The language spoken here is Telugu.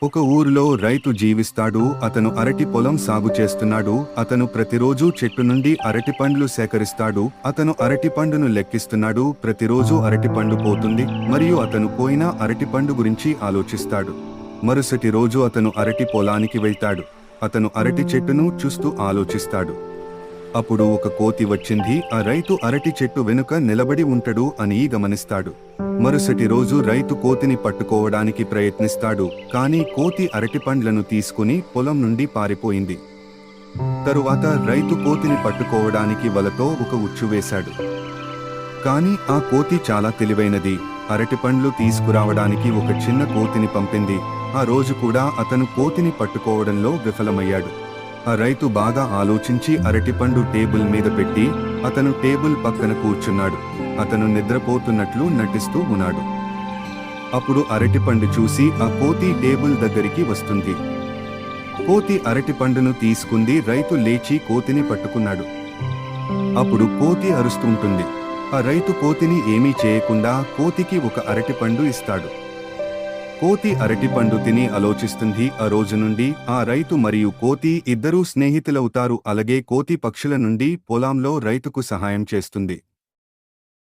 ఒక ఊరిలో రైతు జీవిస్తాడు. అతను అరటి పొలం సాగు చేస్తున్నాడు. అతను ప్రతిరోజు చెట్టు నుండి అరటి పండ్లు సేకరిస్తాడు. అతను అరటి పండును లెక్కిస్తున్నాడు. ప్రతిరోజు అరటి పండు పోతుంది మరియు అతను పోయిన అరటి పండు గురించి ఆలోచిస్తాడు. మరుసటి రోజు అతను అరటి పొలానికి వెళ్తాడు. అతను అరటి చెట్టును చూస్తూ ఆలోచిస్తాడు. అప్పుడు ఒక కోతి వచ్చింది. ఆ రైతు అరటి చెట్టు వెనుక నిలబడి ఉంటాడు అని గమనిస్తాడు. మరుసటి రోజు రైతు కోతిని పట్టుకోవడానికి ప్రయత్నిస్తాడు. కానీ కోతి అరటి పండ్లను తీసుకుని పొలం నుండి పారిపోయింది. తరువాత రైతు కోతిని పట్టుకోవడానికి వలతో ఒక ఉచ్చు వేశాడు. కానీ ఆ కోతి చాలా తెలివైనది. అరటి పండ్లు తీసుకురావడానికి ఒక చిన్న కోతిని పంపింది. ఆ రోజు కూడా అతను కోతిని పట్టుకోవడంలో విఫలమయ్యాడు. ఆ రైతు బాగా ఆలోచించి అరటిపండు టేబుల్ మీద పెట్టి అతను టేబుల్ పక్కన కూర్చున్నాడు. అతను నిద్రపోతున్నట్లు నటిస్తూ ఉన్నాడు. అప్పుడు అరటిపండు చూసి ఆ కోతి టేబుల్ దగ్గరికి వస్తుంది. కోతి అరటిపండును తీసుకుంది. రైతు లేచి కోతిని పట్టుకున్నాడు. అప్పుడు కోతి అరుస్తుంటుంది. ఆ రైతు కోతిని ఏమీ చేయకుండా కోతికి ఒక అరటిపండు ఇస్తాడు. కోతి అరటిపండు తిని ఆలోచిస్తుంది. ఆ రోజు నుండి ఆ రైతు మరియు కోతి ఇద్దరూ స్నేహితులవుతారు. అలాగే కోతి పక్షుల నుండి పొలంలో రైతుకు సహాయం చేస్తుంది.